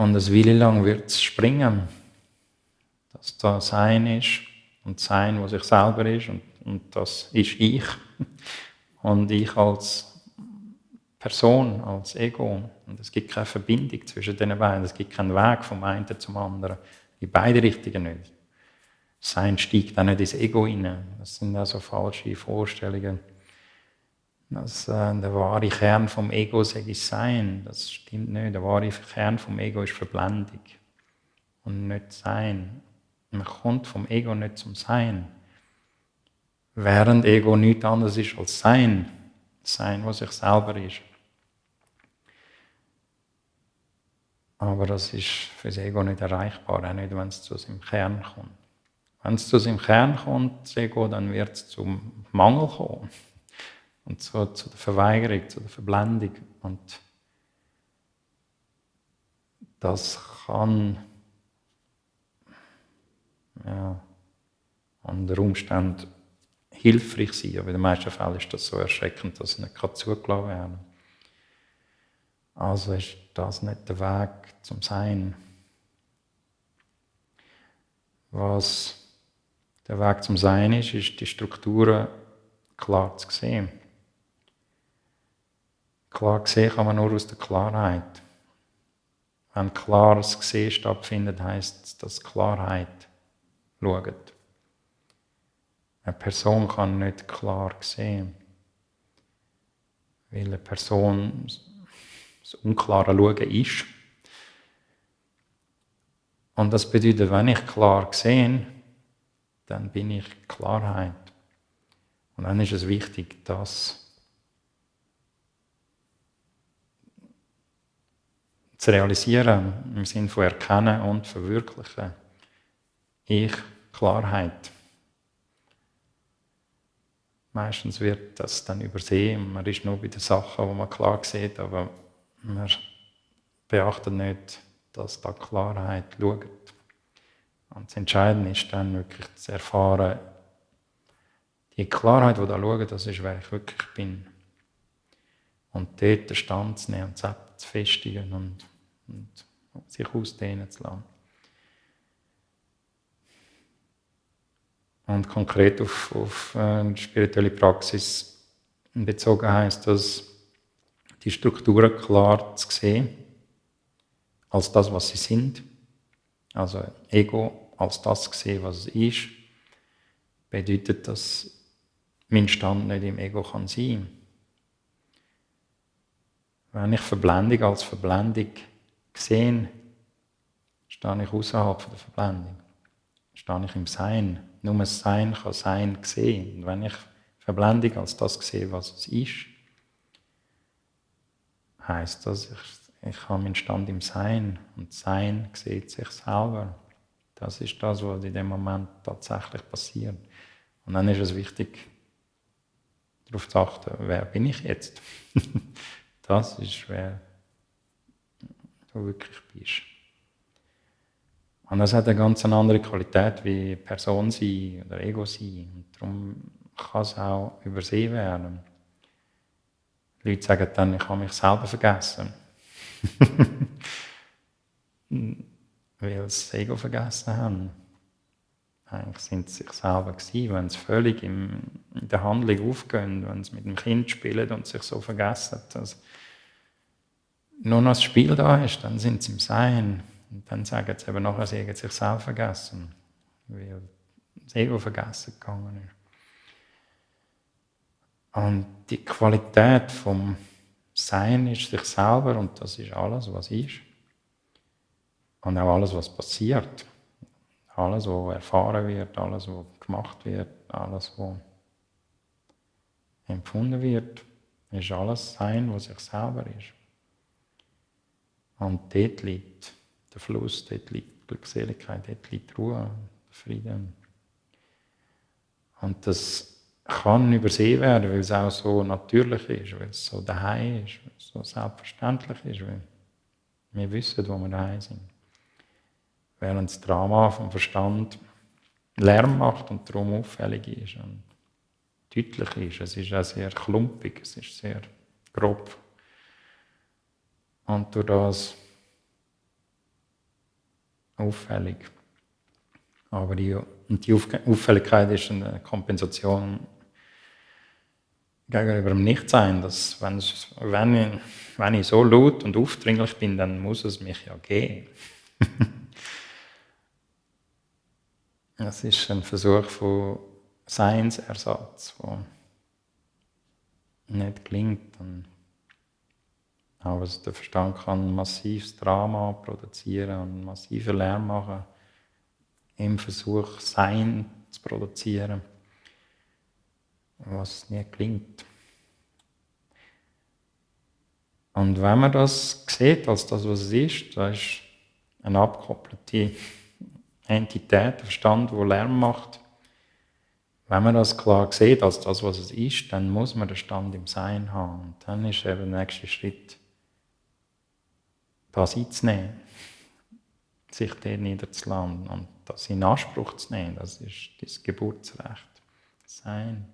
Und eine Weile lang wird es springen, dass da Sein ist und Sein, was sich selber ist und das ist ich. Und ich als Person, als Ego. Und es gibt keine Verbindung zwischen den beiden. Es gibt keinen Weg vom einen zum anderen. In beide Richtungen nicht. Sein steigt auch nicht ins Ego hinein. Das sind also falsche Vorstellungen. Dass der wahre Kern vom Ego sei Sein. Das stimmt nicht. Der wahre Kern vom Ego ist Verblendung. Und nicht Sein. Man kommt vom Ego nicht zum Sein. Während Ego nichts anderes ist als Sein. Sein, was sich selber ist. Aber das ist für das Ego nicht erreichbar, auch nicht, wenn es zu seinem Kern kommt. Wenn es zu seinem Kern kommt, das Ego, dann wird es zum Mangel kommen. Und zu der Verweigerung, zu der Verblendung. Und das kann unter Umständen hilfreich sein, aber in den meisten Fällen ist das so erschreckend, dass es nicht zugelassen werden kann. Also ist das nicht der Weg zum Sein. Was der Weg zum Sein ist die Strukturen klar zu sehen. Klar sehen kann man nur aus der Klarheit. Wenn klares Sehen stattfindet, heisst es, dass Klarheit schaut. Eine Person kann nicht klar sehen, weil eine Person das unklare Schauen ist. Und das bedeutet, wenn ich klar sehe, dann bin ich Klarheit. Und dann ist es wichtig, das zu realisieren, im Sinne von erkennen und verwirklichen. Ich, Klarheit. Meistens wird das dann übersehen. Man ist nur bei den Sachen, die man klar sieht, aber man beachtet nicht, dass da Klarheit schaut. Und das Entscheidende ist dann wirklich zu erfahren, die Klarheit, die da schaut, das ist, wer ich wirklich bin. Und dort den Stand zu nehmen und zu festigen und sich ausdehnen zu lassen. Und konkret auf die spirituelle Praxis bezogen heisst das, die Strukturen klar zu sehen, als das, was sie sind. Also Ego als das zu sehen, was es ist, bedeutet, dass mein Stand nicht im Ego kann sein. Wenn ich Verblendung als Verblendung sehe, stehe ich außerhalb der Verblendung. Stehe ich im Sein. Nur das Sein kann Sein sehen. Und wenn ich Verblendung als das sehe, was es ist, heisst das, ich habe meinen Stand im Sein. Und Sein sieht sich selber. Das ist das, was in dem Moment tatsächlich passiert. Und dann ist es wichtig, darauf zu achten, wer bin ich jetzt? Das ist, wer du wirklich bist. Und das hat eine ganz andere Qualität wie Person sein oder Ego sein. Und darum kann es auch übersehen werden. Die Leute sagen dann, ich habe mich selber vergessen. Weil sie das Ego vergessen haben. Eigentlich sind sie sich selber gewesen, wenn sie völlig in der Handlung aufgehen, wenn sie mit dem Kind spielen und sich so vergessen, dass nur noch das Spiel da ist, dann sind sie im Sein. Und dann sagen sie eben nachher, sie haben sich selber vergessen, weil das Ego vergessen gegangen ist. Und die Qualität vom Sein ist sich selber und das ist alles, was ist. Und auch alles, was passiert. Alles, was erfahren wird, alles, was gemacht wird, alles, was empfunden wird, ist alles Sein, was sich selber ist. Und dort liegt der Fluss, dort liegt die Glückseligkeit, dort liegt die Ruhe, der Frieden. Und das kann übersehen werden, weil es auch so natürlich ist, weil es so daheim ist, weil es so selbstverständlich ist, weil wir wissen, wo wir daheim sind. Während das Drama vom Verstand Lärm macht und darum auffällig ist und deutlich ist. Es ist auch sehr klumpig, es ist sehr grob. Und durch das auffällig. Aber die Auffälligkeit ist eine Kompensation gegenüber dem Nichtsein, dass wenn ich so laut und aufdringlich bin, dann muss es mich ja geben. Das ist ein Versuch von Seinsersatz, der nicht gelingt. Aber der Verstand kann ein massives Drama produzieren und massiven Lärm machen, im Versuch, Sein zu produzieren, was nicht gelingt. Und wenn man das sieht, als das, was es ist, da ist eine abgekoppelte Entität, der Verstand, der Lärm macht. Wenn man das klar sieht, als das, was es ist, dann muss man den Stand im Sein haben. Und dann ist eben der nächste Schritt, das einzunehmen, sich dort niederzulassen und das in Anspruch zu nehmen. Das ist das Geburtsrecht, das Sein.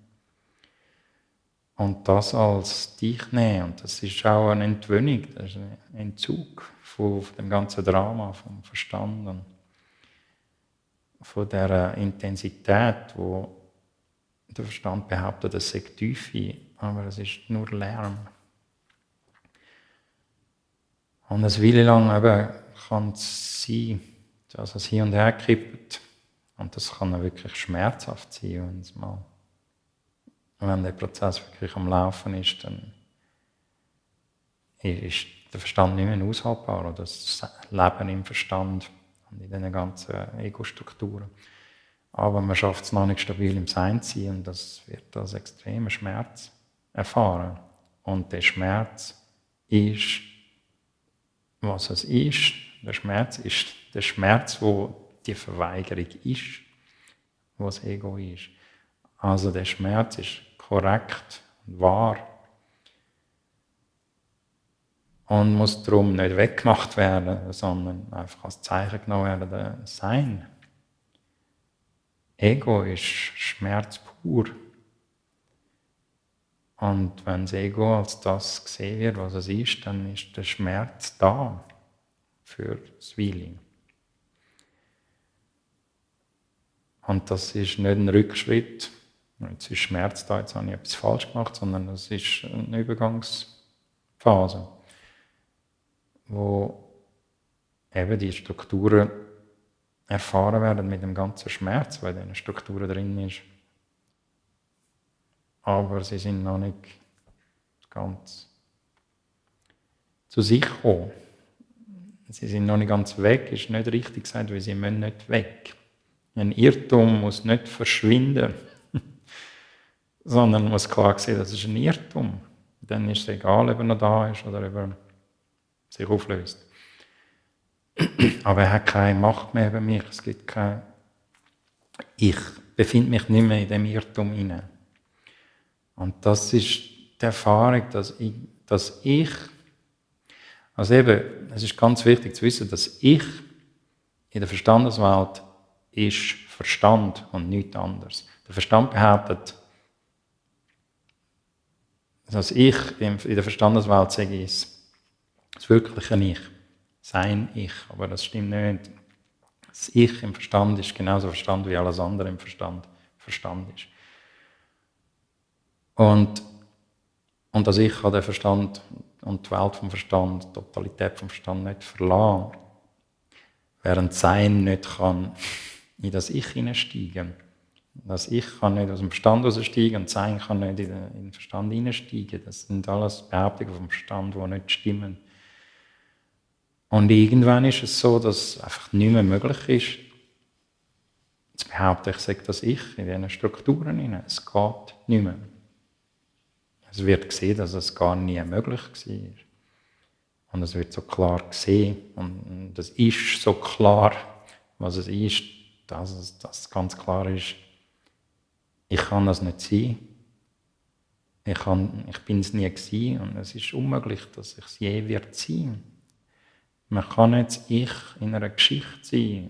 Und das als dich nehmen. Und das ist auch eine Entwöhnung, das ist ein Entzug von dem ganzen Drama, vom Verstand und von dieser Intensität, wo der Verstand behauptet, es sei Tiefe, aber es ist nur Lärm. Und eine Weile lang eben kann es sein, dass es hin und her kippt. Und das kann auch wirklich schmerzhaft sein, wenn der Prozess wirklich am Laufen ist, dann ist der Verstand nicht mehr aushaltbar, oder das Leben im Verstand und in diesen ganzen Ego-Strukturen. Aber man schafft es noch nicht stabil im Sein zu sein und das wird als extremer Schmerz erfahren. Und der Schmerz ist, was es ist. Der Schmerz ist der Schmerz, wo die Verweigerung ist, wo das Ego ist. Also der Schmerz ist korrekt und wahr und muss darum nicht weggemacht werden, sondern einfach als Zeichen genommen werden, das Sein. Ego ist Schmerz pur. Und wenn das Ego als das gesehen wird, was es ist, dann ist der Schmerz da für das Weile. Und das ist nicht ein Rückschritt, jetzt ist Schmerz da, jetzt habe ich etwas falsch gemacht, sondern das ist eine Übergangsphase, wo eben die Strukturen erfahren werden mit dem ganzen Schmerz, weil in diesen Strukturen drin ist. Aber sie sind noch nicht ganz zu sich gekommen. Sie sind noch nicht ganz weg, ist nicht richtig gesagt, weil sie müssen nicht weg. Ein Irrtum muss nicht verschwinden, sondern man muss klar sehen, das ist ein Irrtum. Dann ist es egal, ob er noch da ist oder ob er sich auflöst. Aber er hat keine Macht mehr über mich. Es gibt keine. Ich befinde mich nicht mehr in dem Irrtum hinein. Und das ist die Erfahrung, dass ich, also eben, es ist ganz wichtig zu wissen, dass ich in der Verstandeswelt ist Verstand und nichts anderes. Der Verstand behauptet, dass ich in der Verstandeswelt sage, das wirkliche Ich, sein Ich, aber das stimmt nicht. Das Ich im Verstand ist genauso Verstand wie alles andere im Verstand ist. Und das Ich kann den Verstand und die Welt vom Verstand, die Totalität vom Verstand nicht verlassen, während Sein nicht kann in das Ich hineinsteigen. Das Ich kann nicht aus dem Verstand raussteigen und Sein kann nicht in den Verstand hineinsteigen. Das sind alles Behauptungen vom Verstand, die nicht stimmen. Und irgendwann ist es so, dass es einfach nicht mehr möglich ist, zu behaupten, ich sage das Ich in diesen Strukturen hinein. Es geht nicht mehr. Es wird gesehen, dass es gar nie möglich war. Und es wird so klar gesehen. Und es ist so klar, was es ist, dass es ganz klar ist, ich kann das nicht sein. Ich bin es nie gewesen und es ist unmöglich, dass ich es je wird sein. Man kann nicht das Ich in einer Geschichte sein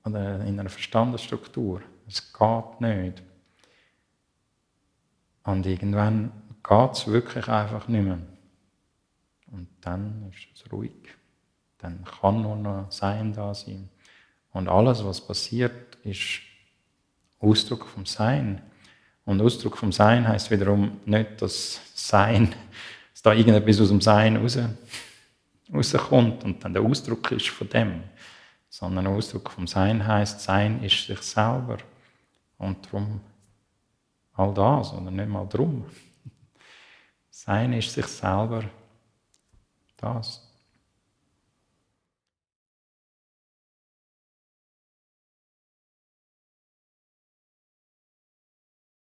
oder in einer Verstandesstruktur. Es geht nicht. Und irgendwann geht es wirklich einfach nicht mehr. Und dann ist es ruhig. dann kann nur noch Sein da sein. Und alles, was passiert, ist Ausdruck vom Sein. Und Ausdruck vom Sein heißt wiederum nicht, dass Sein, dass da irgendetwas aus dem Sein rauskommt und dann der Ausdruck ist von dem. Sondern der Ausdruck vom Sein heißt, Sein ist sich selber. Und darum all das, oder nicht mal drum. Sein ist sich selber das.